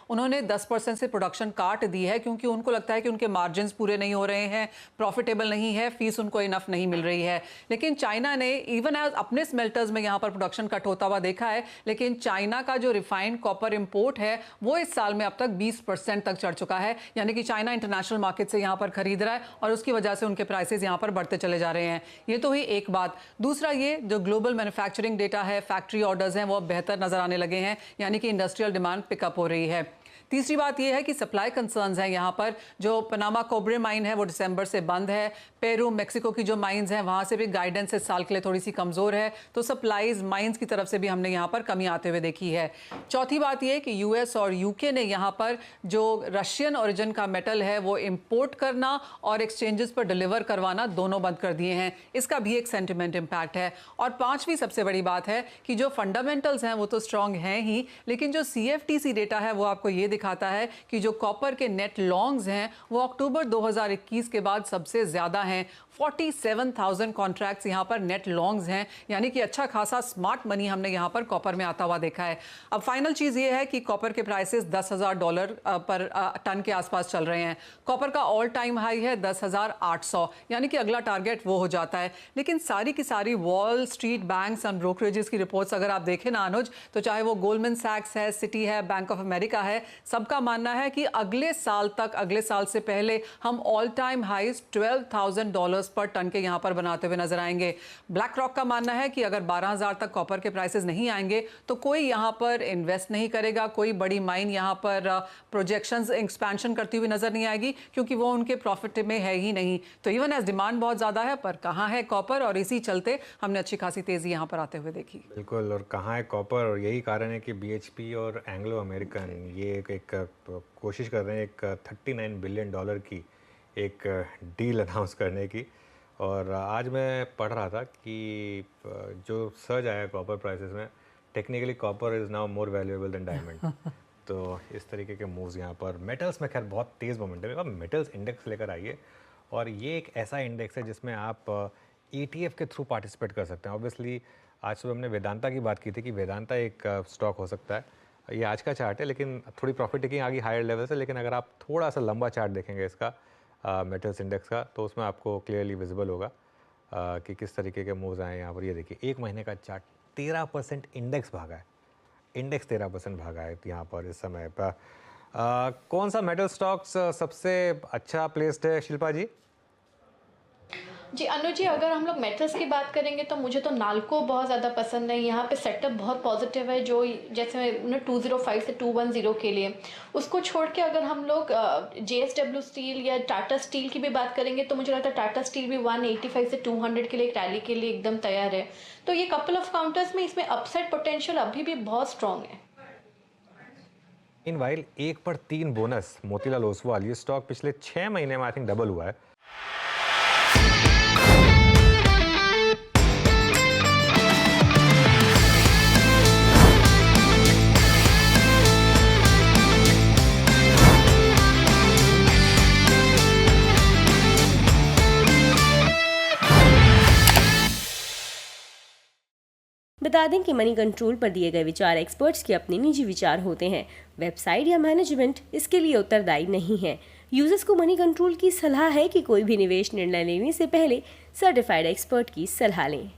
उन्होंने 10% से प्रोडक्शन काट दी है क्योंकि उनको लगता है कि उनके मार्जिन्स पूरे नहीं हो रहे हैं, प्रॉफिटेबल नहीं है, फीस उनको इनफ नहीं मिल रही है। लेकिन चाइना ने इवन एज अपने स्मेल्टर्स में यहाँ पर प्रोडक्शन कट होता हुआ देखा है, लेकिन चाइना का जो रिफाइंड कॉपर इंपोर्ट है वो इस साल में अब तक 20% तक चढ़ चुका है। यानी कि चाइना इंटरनेशनल मार्केट से यहाँ पर खरीद रहा है और उसकी वजह से उनके प्राइसेस यहाँ पर बढ़ते चले जा रहे हैं। ये तो ही एक बात। दूसरा, ये जो ग्लोबल मैन्युफैक्चरिंग डेटा है, फैक्ट्री ऑर्डर्स हैं, वो बेहतर नजर आने लगे हैं, यानी कि इंडस्ट्रियल डिमांड पिकअप हो रही है। तीसरी बात यह है कि सप्लाई कंसर्न्स हैं यहाँ पर। जो पनामा कोब्रे माइन है वो दिसंबर से बंद है। पेरू, मेक्सिको की जो माइंस हैं वहाँ से भी गाइडेंस इस साल के लिए थोड़ी सी कमज़ोर है, तो सप्लाईज माइंस की तरफ से भी हमने यहाँ पर कमी आते हुए देखी है। चौथी बात यह कि यूएस और यूके ने यहाँ पर जो रशियन ओरिजिन का मेटल है वो इम्पोर्ट करना और एक्सचेंजेस पर डिलीवर करवाना दोनों बंद कर दिए हैं। इसका भी एक सेंटिमेंट इम्पैक्ट है। और पाँचवीं सबसे बड़ी बात है कि जो फंडामेंटल्स हैं वो तो स्ट्रॉन्ग हैं ही, लेकिन जो CFTC डेटा है वो आपको ये दिखाता है कि जो कॉपर के नेट लॉन्ग्स हैं वो अक्टूबर 2021 के बाद सबसे ज्यादा हैं। 47,000 कॉन्ट्रैक्ट्स यहाँ पर नेट लॉन्ग्स हैं, यानी कि अच्छा खासा स्मार्ट मनी हमने यहाँ पर कॉपर में आता हुआ देखा है। अब फाइनल चीज़ ये है कि कॉपर के प्राइसेस $10,000 पर टन के आसपास चल रहे हैं। कॉपर का ऑल टाइम हाई है 10,800, यानी कि अगला टारगेट वो हो जाता है। लेकिन सारी की सारी wall street banks and brokerages की रिपोर्ट्स अगर आप देखें ना अनुज, तो चाहे वो गोल्डमैन सैक्स है, सिटी है, बैंक ऑफ अमेरिका है, सबका मानना है कि अगले साल तक, अगले साल से पहले हम ऑल टाइम हाईज $12,000 पर टन के यहां पर बनाते हुए नजर आएंगे। ब्लैक रॉक का मानना है कि अगर 12,000 तक कॉपर के प्राइसेस नहीं आएंगे तो कोई यहां पर इन्वेस्ट नहीं करेगा, कोई बड़ी माइन यहां पर प्रोजेक्शंस एक्सपेंशन करती हुई नजर नहीं आएगी, क्योंकि वो उनके प्रॉफिट में है ही नहीं। तो इवन एज डिमांड बहुत ज्यादा है, पर कहां है कॉपर, और इसी चलते हमने अच्छी खासी तेजी यहां पर आते हुए देखी। बिल्कुल, और कहां है कॉपर, और यही कारण है कि BHP और एंग्लो अमेरिकन ये एक कोशिश कर रहे हैं एक $39 बिलियन की एक डील अनाउंस करने की। और आज मैं पढ़ रहा था कि जो सर्ज आया कॉपर प्राइसेस में, technically copper is now more valuable then diamond. तो इस तरीके के मूव्स यहाँ पर मेटल्स में खैर बहुत तेज़ मोमेंटम है। अब मेटल्स इंडेक्स लेकर आइए, और ये एक ऐसा इंडेक्स है जिसमें आप ETF के थ्रू पार्टिसिपेट कर सकते हैं। ऑब्वियसली आज सुबह हमने वेदांता की बात की थी कि वेदांता एक स्टॉक हो सकता है। ये आज का चार्ट है, लेकिन थोड़ी प्रॉफिट टेकिंग आ गई हायर लेवल से। लेकिन अगर आप थोड़ा सा लंबा चार्ट देखेंगे इसका मेटल्स इंडेक्स का, तो उसमें आपको क्लियरली विजिबल होगा कि किस तरीके के मूव्स आए हैं यहाँ पर। ये देखिए, एक महीने का चार्ट 13% इंडेक्स भागा है, इंडेक्स 13% भागा है यहाँ पर इस समय पर। कौन सा मेटल स्टॉक्स सबसे अच्छा प्लेस्ड है शिल्पा जी? जी अनुज जी, अगर हम लोग मेटल्स की बात करेंगे तो मुझे तो नाल्को बहुत ज़्यादा पसंद है। यहाँ पे सेटअप बहुत पॉजिटिव है, जो जैसे 205 से 210 के लिए। उसको छोड़ के अगर हम लोग JSW स्टील या टाटा स्टील की भी बात करेंगे तो मुझे लगता है टाटा स्टील भी 185 से 200 के लिए एक रैली के लिए एकदम तैयार है। तो ये कपल ऑफ काउंटर्स में इसमें अपसाइड पोटेंशियल अभी भी बहुत स्ट्रॉन्ग है। इन वाइल 1 पर 3 बोनस मोतीलाल ओसवाल, ये स्टॉक पिछले 6 महीने में आई थिंक डबल हुआ है। बता दें कि मनी कंट्रोल पर दिए गए विचार एक्सपर्ट्स के अपने निजी विचार होते हैं। वेबसाइट या मैनेजमेंट इसके लिए उत्तरदायी नहीं है। यूजर्स को मनी कंट्रोल की सलाह है कि कोई भी निवेश निर्णय लेने से पहले सर्टिफाइड एक्सपर्ट की सलाह लें।